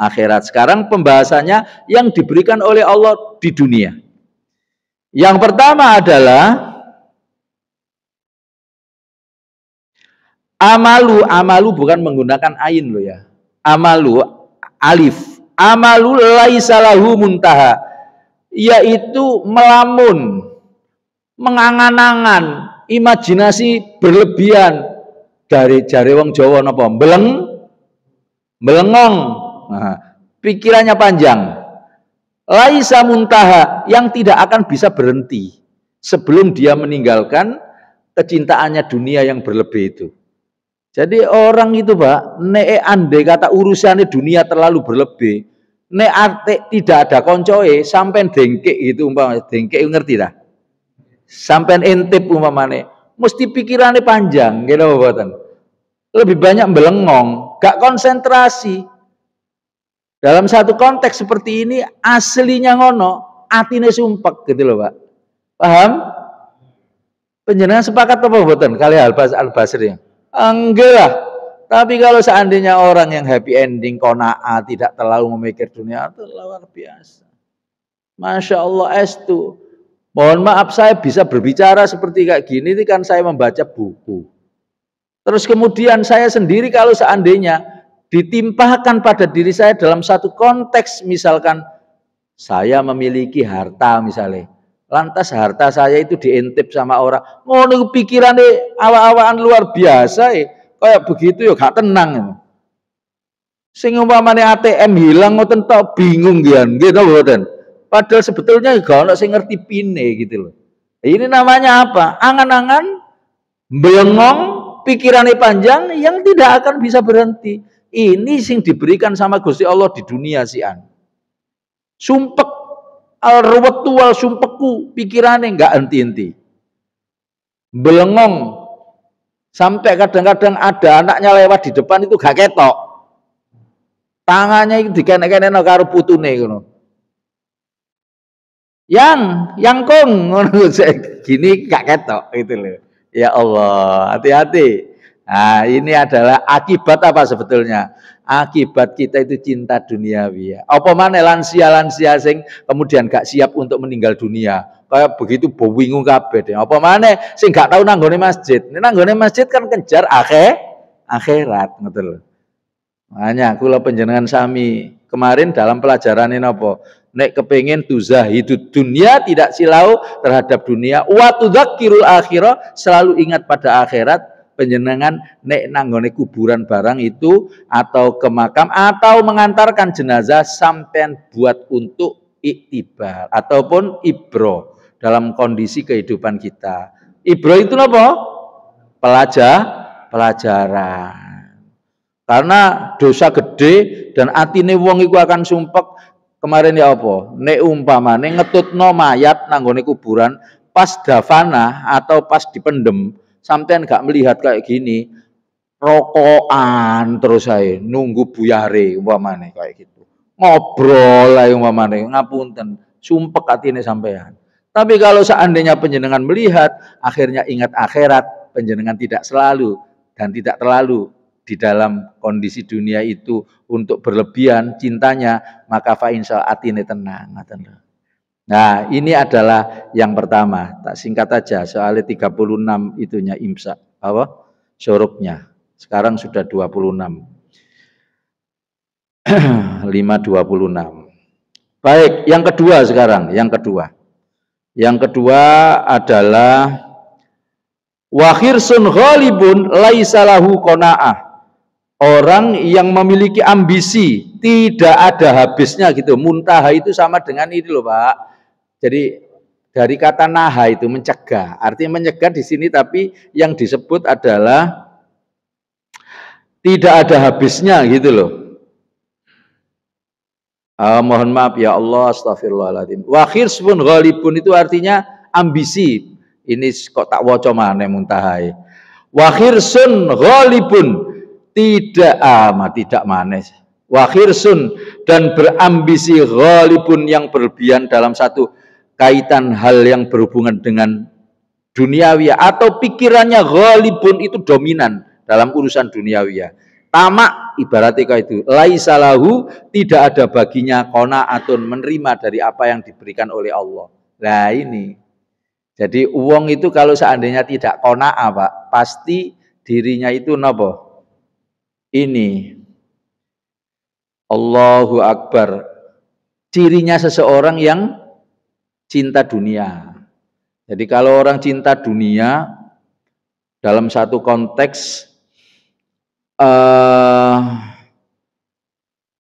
akhirat. Sekarang pembahasannya yang diberikan oleh Allah di dunia. Yang pertama adalah amalu bukan menggunakan ain loh ya. Amalu alif. Amalu laisa lahu muntaha, yaitu melamun, mengangan-angan, imajinasi berlebihan, dari jare wong Jawa napa? Belengong. Nah, pikirannya panjang. Laisa muntaha, yang tidak akan bisa berhenti sebelum dia meninggalkan kecintaannya dunia yang berlebih itu. Jadi orang itu Pak, nek andai kata urusannya dunia terlalu berlebih, nek arte tidak ada koncoe, sampai dengkek gitu umpamanya, dengkek ngerti dah? Sampai intip umpamanya, mesti pikirannya panjang, gitu mboten. Lebih banyak belengong, gak konsentrasi. Dalam satu konteks seperti ini aslinya ngono, atine sumpek gitu loh Pak. Paham? Penjenengan sepakat apa mboten kali Al-Basri? Enggak lah. Tapi kalau seandainya orang yang happy ending, qanaah, tidak terlalu memikir dunia, itu luar biasa. Masya Allah estu. Mohon maaf saya bisa berbicara seperti kayak gini ini kan saya membaca buku. Terus kemudian saya sendiri kalau seandainya ditimpahkan pada diri saya dalam satu konteks, misalkan saya memiliki harta misalnya, lantas harta saya itu diintip sama orang, ngono pikirannya awak-awakan luar biasa kayak begitu ya gak tenang. Sing umpamane ATM hilang ngoten tok bingung gian gitu mboten. Padahal sebetulnya gak ono sing ngerti pine gitu loh. Ini namanya apa? Angan-angan, belengong, pikirannya panjang yang tidak akan bisa berhenti. Ini sing diberikan sama Gusti Allah di dunia sian. Sumpek al-ruwetu wal sumpeku, pikirannya enggak henti-henti. Belengong sampai kadang-kadang ada anaknya lewat di depan itu gak ketok. Tangannya itu dikenek-kenek karo putune ngono. Yang kong ngono gini gak ketok gitu loh. Ya Allah, hati-hati. Nah, ini adalah akibat apa sebetulnya? Akibat kita itu cinta duniawi. Apa maneh lansia-lansia sing kemudian gak siap untuk meninggal dunia. Kayak begitu bingung kabeh deh. Apa maneh sing gak tahu nanggone masjid. Nanggone masjid kan kejar akhirat ngoten lho. Makanya kula panjenengan sami kemarin dalam pelajaran ini apa? Nek kepengin tuzahidud dunia, tidak silau terhadap dunia, wa tudzakirul akhirah, selalu ingat pada akhirat. Panjenengan nek nanggone kuburan barang itu atau ke makam atau mengantarkan jenazah sampean buat untuk iktibar ataupun ibro dalam kondisi kehidupan kita. Ibro itu apa? Pelajaran. Karena dosa gede dan atine wong iku akan sumpek. Kemarin ya apa? Nek umpamane ngetutno mayat nanggone kuburan pas dafana atau pas dipendem, sampean gak melihat kayak gini, rokokan terus saya nunggu buyare umpamane kayak gitu. Ngobrol lah umpamane, ngapunten, sumpek atine sampean. Tapi kalau seandainya panjenengan melihat, akhirnya ingat akhirat, panjenengan tidak selalu dan tidak terlalu di dalam kondisi dunia itu untuk berlebihan cintanya, maka fa insya atine tenang. Nah, ini adalah yang pertama. Tak singkat aja, soalnya 36 itunya imsak apa? Syuruknya. Sekarang sudah 26. 5:26. Baik, yang kedua sekarang, yang kedua. Yang kedua adalah wa khirsun ghalibun laisa lahu qanaah. Orang yang memiliki ambisi tidak ada habisnya gitu. Muntaha itu sama dengan ini loh Pak. Jadi dari kata naha itu mencegah. Artinya mencegah di sini tapi yang disebut adalah tidak ada habisnya gitu loh. Mohon maaf ya Allah, astagfirullahaladzim. Wa khirsun ghalibun itu artinya ambisi. Ini kok tak waca maneh muntahai. Wa khirsun ghalibun tidak manis. Wa khirsun dan berambisi ghalibun yang berlebihan dalam satu kaitan hal yang berhubungan dengan duniawi atau pikirannya ghalibun itu dominan dalam urusan duniawi. Tamak ibaratnya kayak itu. Laisa lahu, tidak ada baginya qanaatun, menerima dari apa yang diberikan oleh Allah. Nah ini. Jadi uang itu kalau seandainya tidak qanaah Pak, pasti dirinya itu napa? Ini Allahu Akbar, cirinya seseorang yang cinta dunia. Jadi kalau orang cinta dunia dalam satu konteks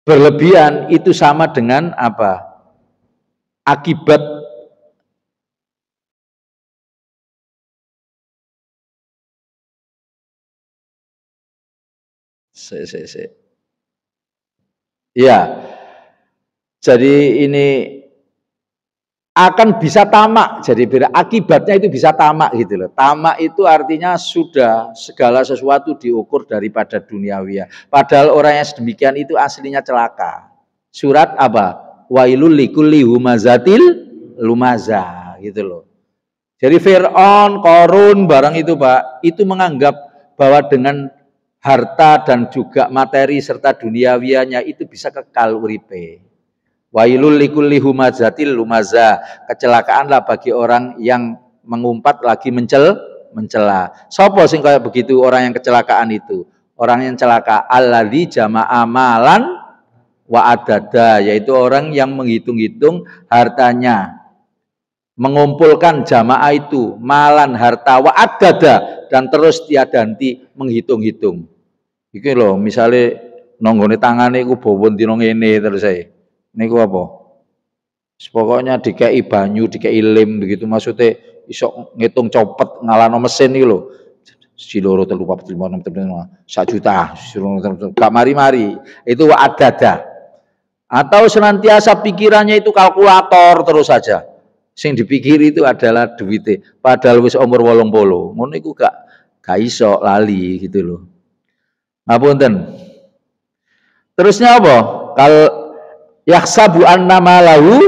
berlebihan itu sama dengan apa? Akibat ya, jadi ini akan bisa tamak, jadi akibatnya itu bisa tamak gitu loh. Tamak itu artinya sudah segala sesuatu diukur daripada duniawi. Padahal orang yang sedemikian itu aslinya celaka. Surat apa? Wailul likulli humazatil lumaza gitu loh. Jadi Fir'aun, Qarun, barang itu Pak, itu menganggap bahwa dengan harta dan juga materi serta duniawianya itu bisa kekal uripe. Wailul likulli humazatil lumaza. Kecelakaanlah bagi orang yang mengumpat lagi mencela. Sopo sing kayak begitu orang yang kecelakaan itu? Orang yang celaka alladzi jama'a malan wa adada, yaitu orang yang menghitung-hitung hartanya, mengumpulkan jamaah itu malan harta wa adada, dan terus tiada henti menghitung-hitung. Iki lho, misale nonggone tangane iku bobon dina ngene terus ae. Niku apa? Pokoknya dikei banyu, dikei lem begitu, maksudnya iso ngitung copet ngalano mesin iki lho. 1 2 3 4 5 6 7 1 juta, gak mari-mari. Itu wa adada. Atau senantiasa pikirannya itu kalkulator terus saja. Sing dipikiri itu adalah duwite, padahal wis umur 80. Ngono iku gak iso lali gitu loh. Ngapunten. Terusnya apa? Kal yaksabu annama lahu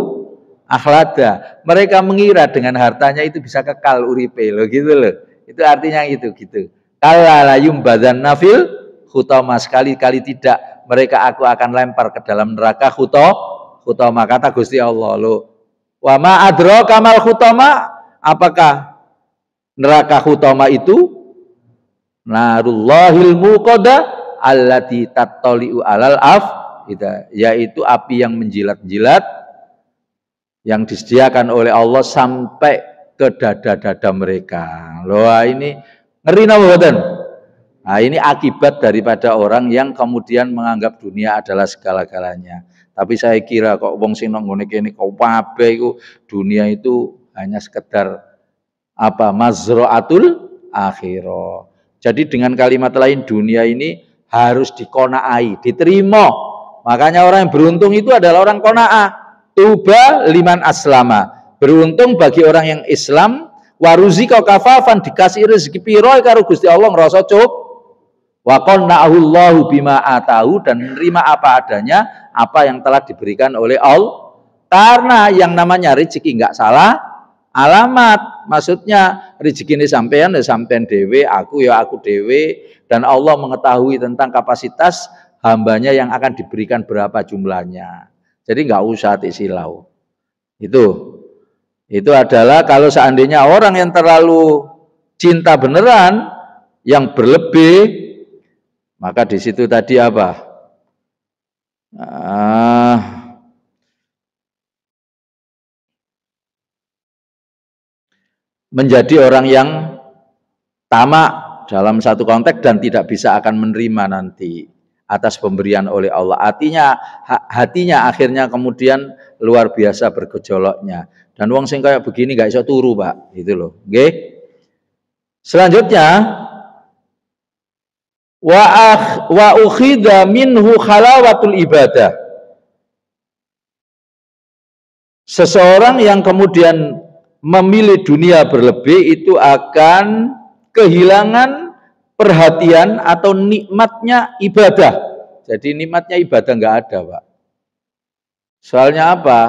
akhlada. Mereka mengira dengan hartanya itu bisa kekal uripe loh gitu loh. Itu artinya gitu. Kala la yumbadanna fil khutama, sekali-kali tidak, mereka aku akan lempar ke dalam neraka khutama. Kata Gusti Allah loh. Wa ma adraka mal khutama, apakah neraka khutama itu? Narullahil muqada allati tattali'u alal yaitu api yang menjilat-jilat yang disediakan oleh Allah sampai ke dada-dada mereka. Loh, ini ngeri napa mboten? Nah, ini akibat daripada orang yang kemudian menganggap dunia adalah segala-galanya. Tapi saya kira kok wong sing nang ngene kene kok kabeh iku dunia itu hanya sekedar apa? Mazraatul akhirah. Jadi dengan kalimat lain, dunia ini harus dikona'ai, diterima. Makanya orang yang beruntung itu adalah orang kona'ah. Tuba liman aslama. Beruntung bagi orang yang Islam. Waruzika kafafan, dikasih rezeki piro karo Gusti Allah ngrasa cukup. Wa qanna'ahullahu bima atahu, dan menerima apa adanya, apa yang telah diberikan oleh Allah. Karena yang namanya rezeki enggak salah alamat. Maksudnya rezeki ini sampean ya sampean dewe, aku ya aku dewe, dan Allah mengetahui tentang kapasitas hambanya yang akan diberikan berapa jumlahnya. Jadi nggak usah silau. Itu adalah kalau seandainya orang yang terlalu cinta beneran, yang berlebih, maka di situ tadi apa? Menjadi orang yang tamak dalam satu konteks dan tidak bisa akan menerima nanti atas pemberian oleh Allah. Hatinya akhirnya kemudian luar biasa bergejolaknya. Dan wong sing kayak begini gak iso turu, Pak. Gitu loh. Nggih. Selanjutnya wa ukhidha minhu khalawatul ibadah. Seseorang yang kemudian memilih dunia berlebih itu akan kehilangan perhatian atau nikmatnya ibadah. Jadi nikmatnya ibadah nggak ada, Pak. Soalnya apa?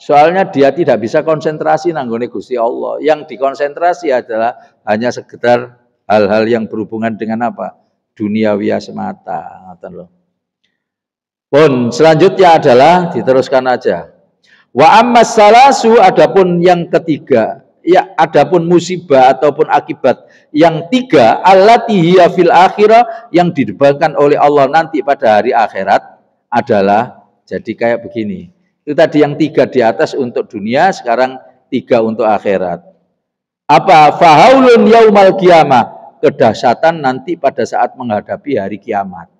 Soalnya dia tidak bisa konsentrasi nanggone Gusti Allah. Yang dikonsentrasi adalah hanya sekedar hal-hal yang berhubungan dengan apa? Duniawiya semata. Pun selanjutnya adalah diteruskan aja. Wa ammas salasu, adapun yang ketiga, ya adapun musibah ataupun akibat yang tiga, allati hiya fil akhirah, yang didebarkan oleh Allah nanti pada hari akhirat adalah jadi kayak begini. Itu tadi yang tiga di atas untuk dunia, sekarang tiga untuk akhirat. Apa? Fahaulun yaumal qiyamah, kedahsyatan nanti pada saat menghadapi hari kiamat.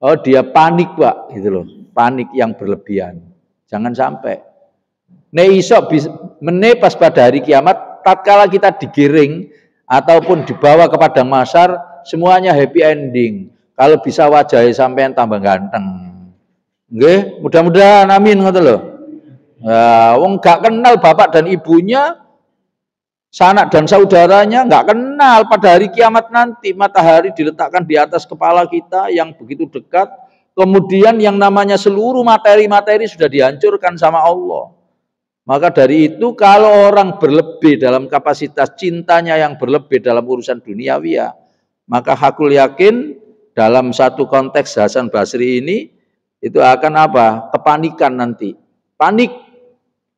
Oh, dia panik, Pak, gitu loh. Panik yang berlebihan. Jangan sampai pas pada hari kiamat, tatkala kita digiring ataupun dibawa ke padang mahsyar, semuanya happy ending. Kalau bisa wajahnya sampean tambah ganteng. Nggih, mudah-mudahan amin ngoten lho. Ya, wong gak kenal bapak dan ibunya, sanak dan saudaranya nggak kenal. Pada hari kiamat nanti matahari diletakkan di atas kepala kita yang begitu dekat. Kemudian yang namanya seluruh materi-materi sudah dihancurkan sama Allah. Maka dari itu kalau orang berlebih dalam kapasitas cintanya yang berlebih dalam urusan duniawiya, maka hakul yakin dalam satu konteks Hasan Basri ini itu akan apa? Kepanikan nanti. panik.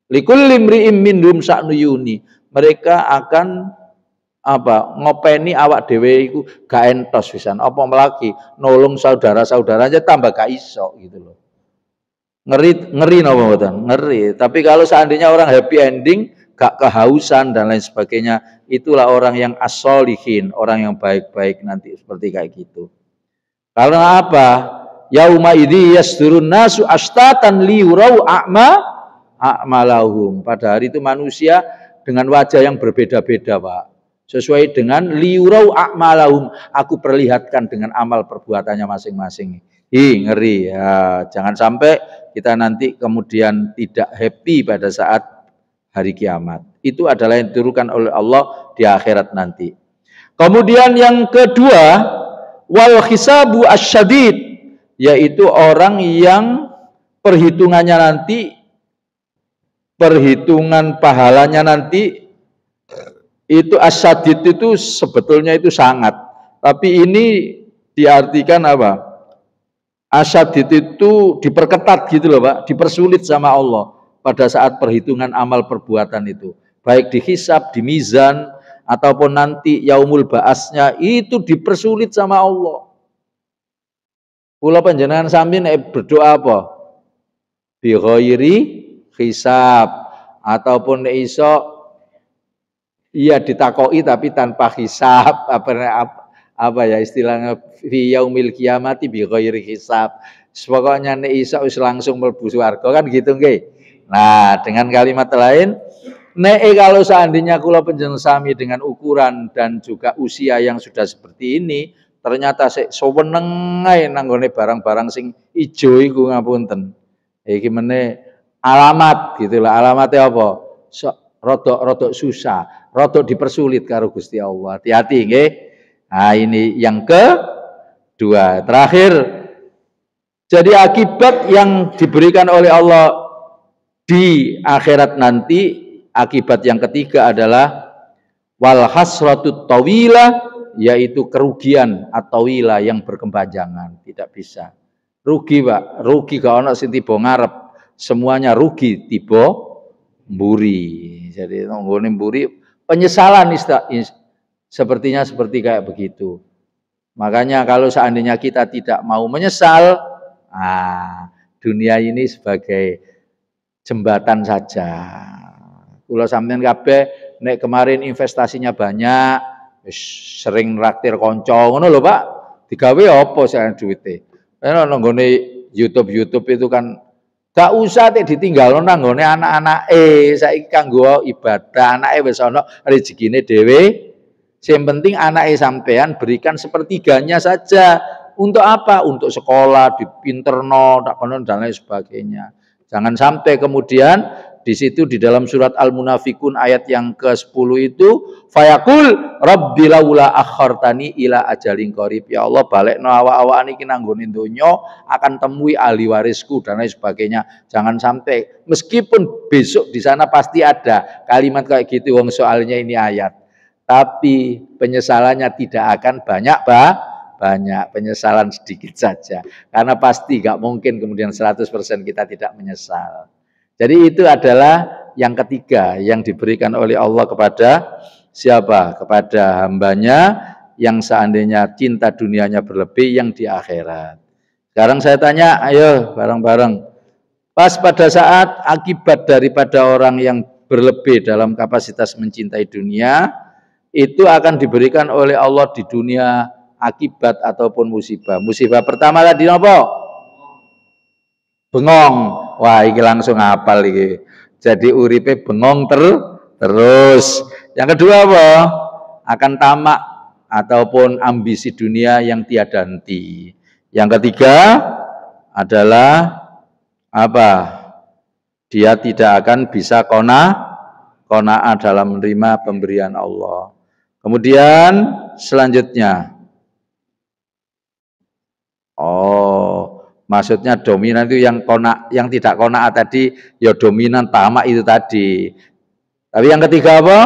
Likulli imri'in minhum sya'nu yuni. Mereka akan ngopeni awak dhewe iku gak entos pisan. Apa melaki nolong saudara-saudaranya tambah gak iso gitu loh. Ngeri napa mboten? Ngeri. Tapi kalau seandainya orang happy ending, gak kehausan dan lain sebagainya, itulah orang yang as-solihin, orang yang baik-baik nanti seperti kayak gitu. Karena apa? Yauma idzi yasdurun nasu ashtatan liyurau a'malahum. Pada hari itu manusia dengan wajah yang berbeda-beda, Pak. Sesuai dengan liyurau a'malahum, aku perlihatkan dengan amal perbuatannya masing-masing. Ngeri ya. Jangan sampai kita nanti kemudian tidak happy pada saat hari kiamat. Itu adalah yang diturunkan oleh Allah di akhirat nanti. Kemudian yang kedua, wal hisabu asyadid, yaitu orang yang perhitungannya nanti, perhitungan pahalanya nanti itu asyadid itu sebetulnya itu sangat. Tapi ini diartikan apa? Asyadid itu diperketat gitu loh Pak, dipersulit sama Allah pada saat perhitungan amal perbuatan itu. Baik dihisab, di mizan, ataupun nanti yaumul ba'asnya itu dipersulit sama Allah. Kula panjenengan sami nek berdoa apa? Bi ghairi hisab, ataupun nek iso iya ditakoki tapi tanpa hisab, apa ya istilahnya fi yaumil kiamati bi ghairi hisab. Pokoknya nek iso wis langsung mlebu swarga kan gitu nggih. Nah, dengan kalimat lain, nek kalau seandainya kula panjenengan sami dengan ukuran dan juga usia yang sudah seperti ini, ternyata sik seweneng ae nanggone barang-barang sing ijo iku ngapunten. Iki meneh alamat gitulah. Alamatnya apa? Rodok susah, rodok dipersulit karo Gusti Allah. Hati-hati nggih. Nah, ini yang kedua. Terakhir, jadi akibat yang diberikan oleh Allah di akhirat nanti, akibat yang ketiga adalah wal hasratut tawila, yaitu kerugian atau wila yang berkepanjangan. Tidak bisa rugi Pak, rugi gak ono sing tiba ngarep, semuanya rugi tiba mburi. Jadi nggone mburi penyesalan sepertinya seperti kayak begitu. Makanya kalau seandainya kita tidak mau menyesal, dunia ini sebagai jembatan saja. Kula sampeyan kabeh nek kemarin investasinya banyak, sering nraktir kanca ngono lho Pak. Digawe apa sing duwite? Nang nggone YouTube itu kan gak usah ditinggalno nang nggone anak-anake. Saiki kanggo ibadah, anake wis ana rezekine dhewe. Yang penting anake sampean berikan sepertiganya saja. Untuk apa? Untuk sekolah, dipinterno, dan lain sebagainya. Jangan sampai kemudian di situ di dalam surat Al-Munafikun ayat yang ke-10 itu fayaqul rabbi laula akhartani ila ajalin qarib. Ya Allah, balekno awak-awak niki nanggone donya akan temui ahli warisku dan lain sebagainya. Jangan sampai, meskipun besok di sana pasti ada kalimat kayak gitu, wong soalnya ini ayat. Tapi penyesalannya tidak akan banyak penyesalan sedikit saja, karena pasti gak mungkin kemudian 100% kita tidak menyesal. Jadi itu adalah yang ketiga yang diberikan oleh Allah kepada siapa? Kepada hambanya yang seandainya cinta dunianya berlebih yang di akhirat. Sekarang saya tanya, ayo bareng-bareng. Pas pada saat akibat daripada orang yang berlebih dalam kapasitas mencintai dunia, itu akan diberikan oleh Allah di dunia akibat ataupun musibah. Musibah pertama tadi apa? Bengong. Wah, iki langsung hafal iki. Jadi uripe bengong terus. Yang kedua apa? Akan tamak ataupun ambisi dunia yang tiada henti. Yang ketiga adalah apa? Dia tidak akan bisa qanaah dalam menerima pemberian Allah. Kemudian selanjutnya, maksudnya dominan itu yang tidak qanaah tadi, ya dominan tamak itu tadi. Tapi yang ketiga apa?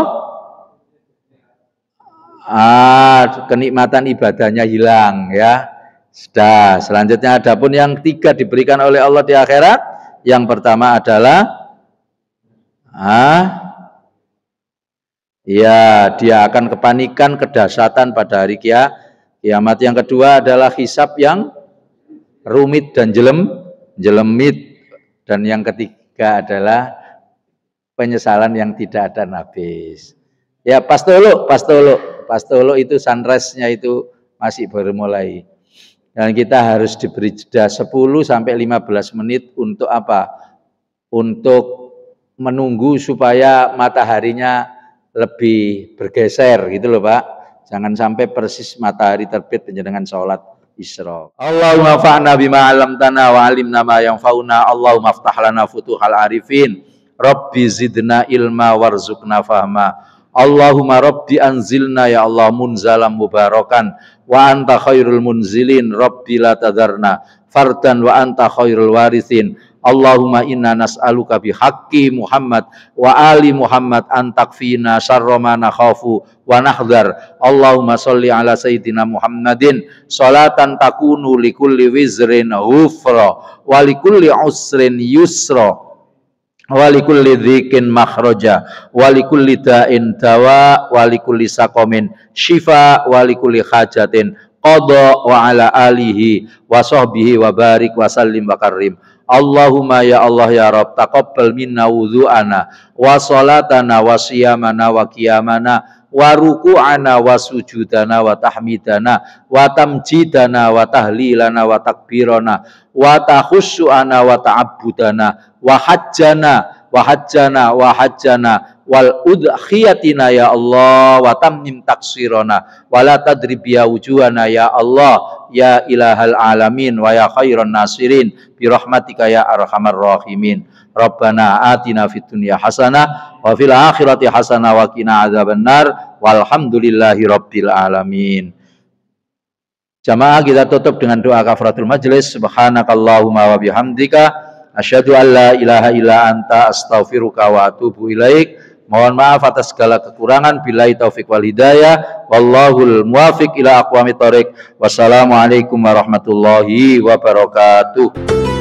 Kenikmatan ibadahnya hilang ya. Sudah. Selanjutnya adapun yang ketiga diberikan oleh Allah di akhirat, Yang pertama adalah ya, dia akan kepanikan, kedahsyatan pada hari kiamat. Yang kedua adalah hisab yang rumit dan jelemit. Dan yang ketiga adalah penyesalan yang tidak ada habis. Ya, pas tolo itu sunrise-nya itu masih baru mulai. Dan kita harus diberi jeda 10 sampai 15 menit untuk apa? Untuk menunggu supaya mataharinya lebih bergeser gitu loh Pak. Jangan sampai persis matahari terbit dengan sholat isyraq. Allahumma fa'na bima 'allamtana wa 'allimna ma yanfa'una. Allahumma aftah lana futuhal arifin. Rabbi zidna ilma warzuqna fahma. Allahumma rabbi anzilna ya Allah munzalam mubarakan wa anta khairul munzilin. Rabbi la tadarna fardan wa anta khairul warithin. Allahumma inna nas'aluka bihaqqi Muhammad wa ali Muhammad an takfina syarra ma nakhafu wa nahdhar. Allahumma sholli ala sayyidina Muhammadin sholatan takunu likulli wizrin ghufra wa likulli usrin yusra wa likulli dhikin makhraja wa likulli da'in dawa wa likulli saqamin shifa wa likulli hajatin qada wa ala alihi wa sahbihi wa barik wa sallim wa karim. Allahumma ya Allah ya Rabb taqabbal minna wudhu'ana wa salatana wa siyamana wa qiyamana wa ruku'ana wa sujudana wa tahmidana wa tamjidana wa tahlilana wa takbirana wa tahussu'ana wa ta'abbudana wa hajjana wal udhiyatina ya Allah wa tammim taksirona wa la tadrib ya wujuhana ya Allah ya ilahal alamin wa ya khairan nasirin bi rahmatika ya arhamar rahimin. Rabbana atina fid dunya hasanah wa fil akhirati hasanah wa qina adzabannar walhamdulillahi rabbil alamin. Jamaah kita tutup dengan doa kafaratul majlis. Subhanakallahumma wa bihamdika asyhadu an la ilaha illa anta astaghfiruka wa atubu ilaik. Mohon maaf atas segala kekurangan. Billahi taufik wal hidayah. Wallahul muwafiq ila aqwamit thoriq. Wassalamualaikum warahmatullahi wabarakatuh.